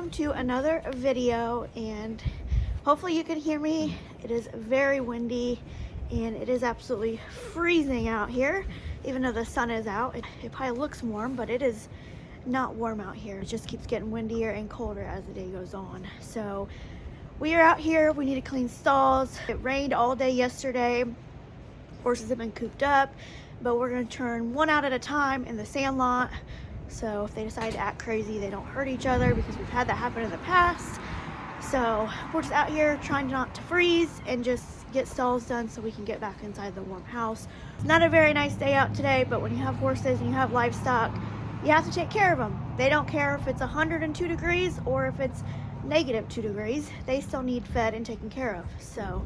welcome to another video, and hopefully you can hear me. It is very windy and it is absolutely freezing out here. Even though the sun is out, it probably looks warm, but it is not warm out here. It just keeps getting windier and colder as the day goes on. So we are out here. We need to clean stalls. It rained all day yesterday. Horses have been cooped up, but we're going to turn one out at a time in the sand lot. So if they decide to act crazy, they don't hurt each other, because we've had that happen in the past. So we're just out here trying not to freeze and just get stalls done so we can get back inside the warm house. It's not a very nice day out today, but when you have horses and you have livestock, you have to take care of them. They don't care if it's 102 degrees or if it's -2 degrees. They still need fed and taken care of. So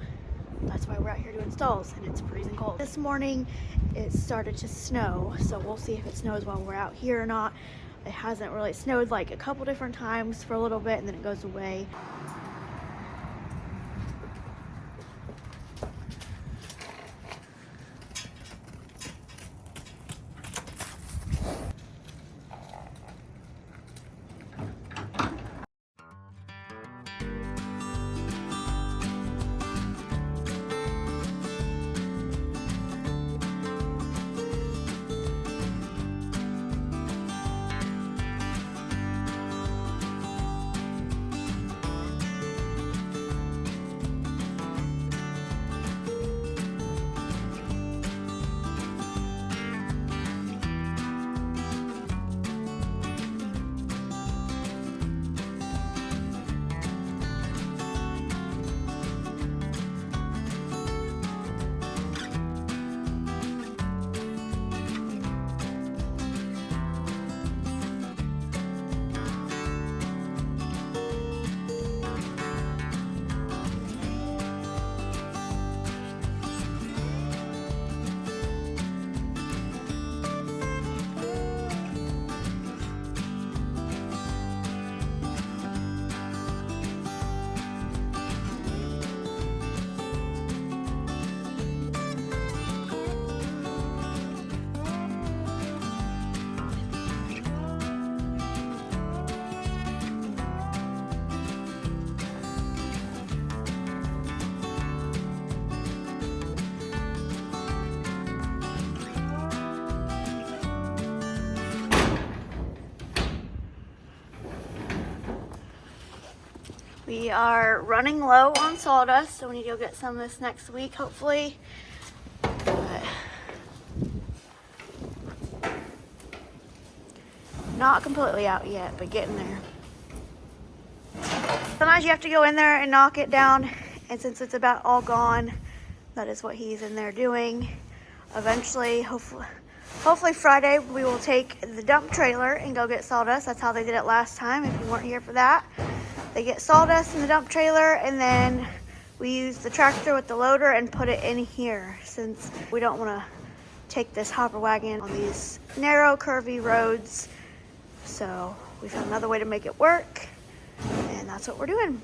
that's why we're out here doing stalls, and it's freezing cold. This morning it started to snow, so we'll see if it snows while we're out here or not. It hasn't really snowed, like a couple different times for a little bit, and then it goes away. We are running low on sawdust, so we need to go get some of this next week, hopefully. But not completely out yet, but getting there. Sometimes you have to go in there and knock it down, and since it's about all gone, that is what he's in there doing. Eventually, hopefully Friday, we will take the dump trailer and go get sawdust. That's how they did it last time, if you weren't here for that. They get sawdust in the dump trailer, and then we use the tractor with the loader and put it in here, since we don't want to take this hopper wagon on these narrow, curvy roads. So we found another way to make it work, and that's what we're doing.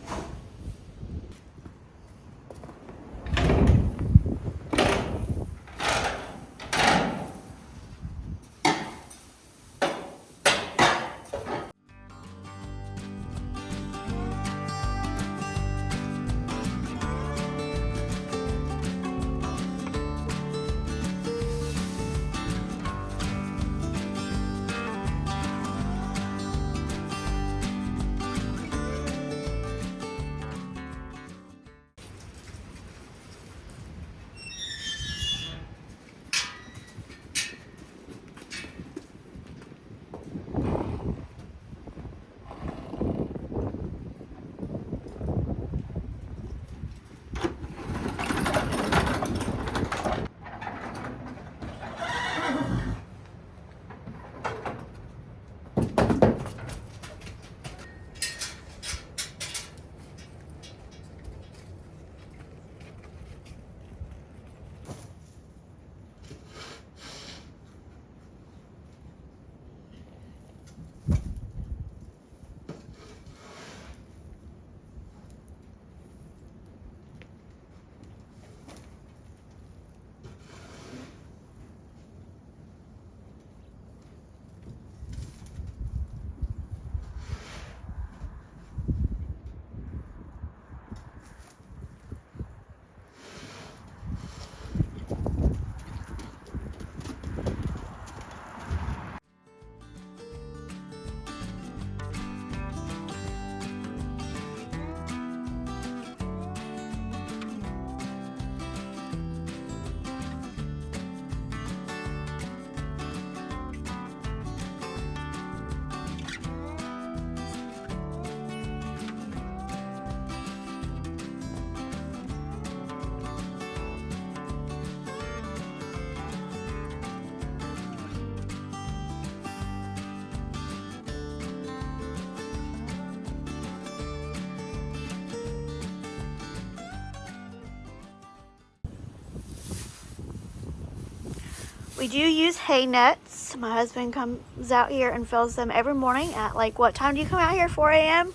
We do use hay nets. My husband comes out here and fills them every morning at like, what time do you come out here? 4 a.m.?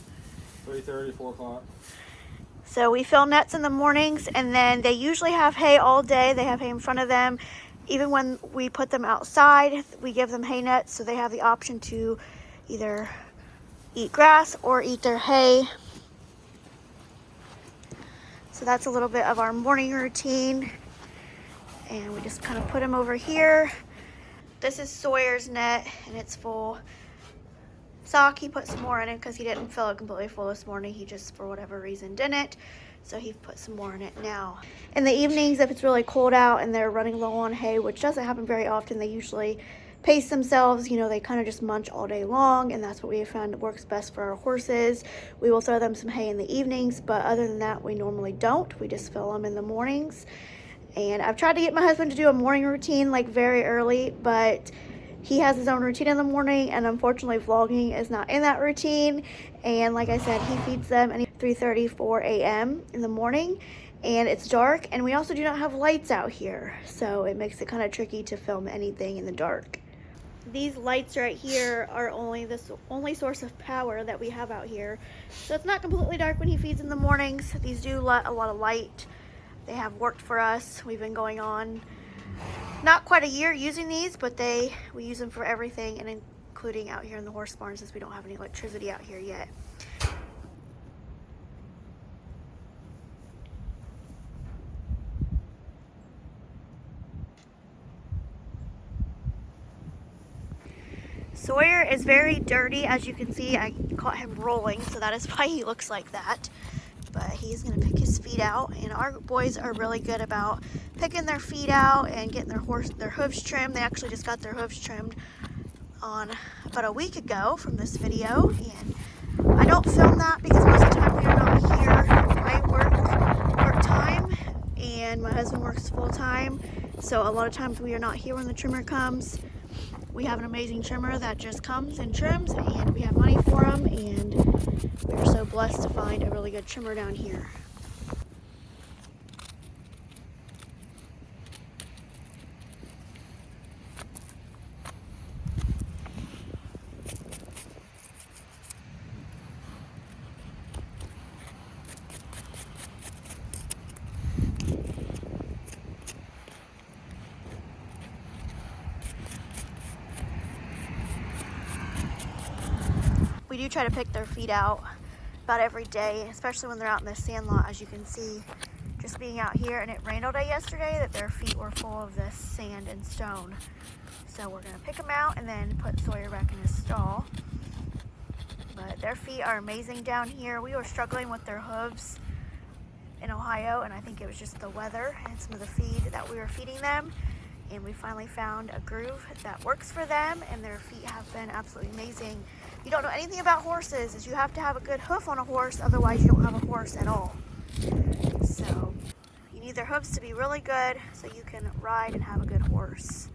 3:30, 4 o'clock. So we fill nets in the mornings, and then they usually have hay all day. They have hay in front of them. Even when we put them outside, we give them hay nets so they have the option to either eat grass or eat their hay. So that's a little bit of our morning routine. And we just kind of put them over here. This is Sawyer's net, and it's full. Sock, he put some more in it because he didn't fill it completely full this morning. He just, for whatever reason, didn't. So he put some more in it now. In the evenings, if it's really cold out and they're running low on hay, which doesn't happen very often, they usually pace themselves. You know, they kind of just munch all day long, and that's what we have found works best for our horses. We will throw them some hay in the evenings, but other than that, we normally don't. We just fill them in the mornings. And I've tried to get my husband to do a morning routine like very early, but he has his own routine in the morning, and unfortunately vlogging is not in that routine. And like I said, he feeds them at 3:30, 4 a.m. in the morning, and it's dark, and we also do not have lights out here, so it makes it kind of tricky to film anything in the dark. These lights right here are only source of power that we have out here, so it's not completely dark when he feeds in the mornings. These do let a lot of light. They have worked for us. We've been going on not quite a year using these, but we use them for everything, and including out here in the horse barn since we don't have any electricity out here yet. Sawyer is very dirty, as you can see. I caught him rolling, so that is why he looks like that. But he's gonna pick his feet out, and our boys are really good about picking their feet out and getting their hooves trimmed. They actually just got their hooves trimmed on about a week ago from this video, and I don't film that because most of the time we are not here. I work part-time and my husband works full-time, so a lot of times we are not here when the trimmer comes. We have an amazing trimmer that just comes and trims, and we have money for them, and we're so blessed to find a really good trimmer down here. We do try to pick their feet out about every day, especially when they're out in the sand lot. As you can see, just being out here, and it rained all day yesterday, that their feet were full of this sand and stone. So we're gonna pick them out and then put Sawyer back in his stall. But their feet are amazing down here. We were struggling with their hooves in Ohio, and I think it was just the weather and some of the feed that we were feeding them. And we finally found a groove that works for them, and their feet have been absolutely amazing. If you don't know anything about horses, is you have to have a good hoof on a horse, otherwise you don't have a horse at all. So you need their hooves to be really good so you can ride and have a good horse.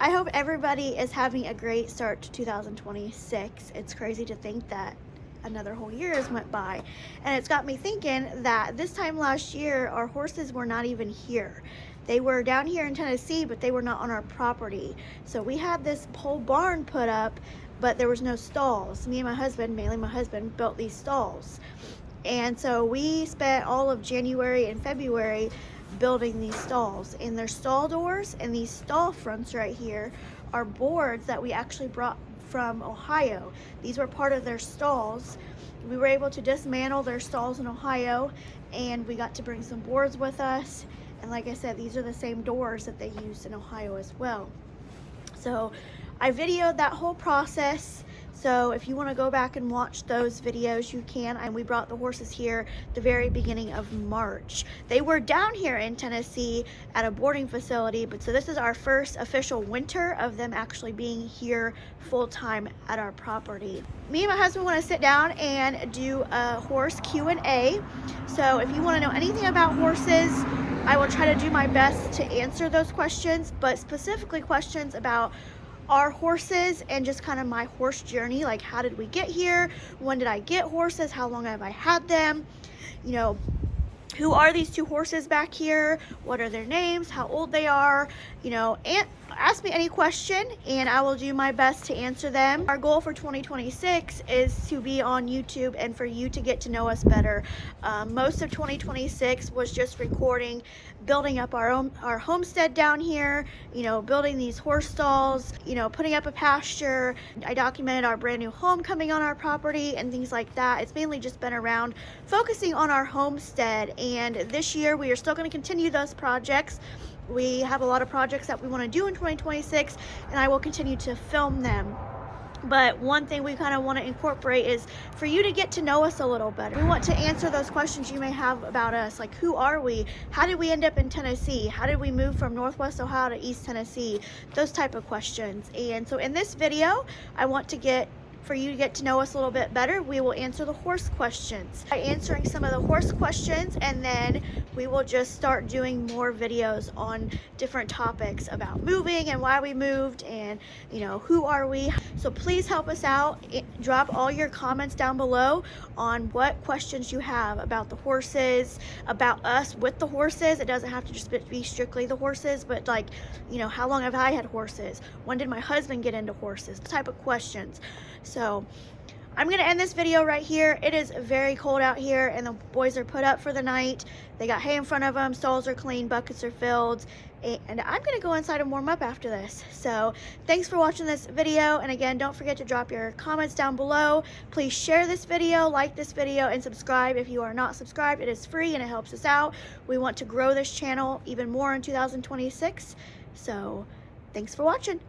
I hope everybody is having a great start to 2026. It's crazy to think that another whole year has went by, and it's got me thinking that this time last year our horses were not even here. They were down here in Tennessee, but they were not on our property. So we had this pole barn put up, but there was no stalls. Me and my husband, mainly my husband, built these stalls. And so we spent all of January and February building these stalls, and their stall doors and these stall fronts right here are boards that we actually brought from Ohio. These were part of their stalls. We were able to dismantle their stalls in Ohio, and we got to bring some boards with us. And like I said, these are the same doors that they used in Ohio as well. So I videoed that whole process. So if you want to go back and watch those videos, you can. And we brought the horses here the very beginning of March. They were down here in Tennessee at a boarding facility, but so this is our first official winter of them actually being here full-time at our property. Me and my husband want to sit down and do a horse Q&A. So if you want to know anything about horses, I will try to do my best to answer those questions, but specifically questions about our horses and just kind of my horse journey, like how did we get here, when did I get horses, how long have I had them, you know, who are these two horses back here, what are their names, how old they are, you know, and ask me any question and I will do my best to answer them. Our goal for 2026 is to be on YouTube and for you to get to know us better. Most of 2026 was just recording, building up our homestead down here, you know, building these horse stalls, you know, putting up a pasture. I documented our brand new home coming on our property and things like that. It's mainly just been around focusing on our homestead, and this year we are still going to continue those projects. We have a lot of projects that we want to do in 2026, and I will continue to film them. But one thing we kind of want to incorporate is for you to get to know us a little better. We want to answer those questions you may have about us, like who are we? How did we end up in Tennessee? How did we move from Northwest Ohio to East Tennessee? Those type of questions. And so in this video, I want to for you to get to know us a little bit better. We will answer the horse questions. By answering some of the horse questions, and then we will just start doing more videos on different topics about moving and why we moved and, you know, who are we. So please help us out. Drop all your comments down below on what questions you have about the horses, about us with the horses. It doesn't have to just be strictly the horses, but like, you know, how long have I had horses? When did my husband get into horses? The type of questions. So I'm gonna end this video right here. It is very cold out here and the boys are put up for the night. They got hay in front of them, stalls are clean, buckets are filled, and I'm gonna go inside and warm up after this. So thanks for watching this video, and again, don't forget to drop your comments down below. Please share this video, like this video, and subscribe if you are not subscribed. It is free and it helps us out. We want to grow this channel even more in 2026. So thanks for watching.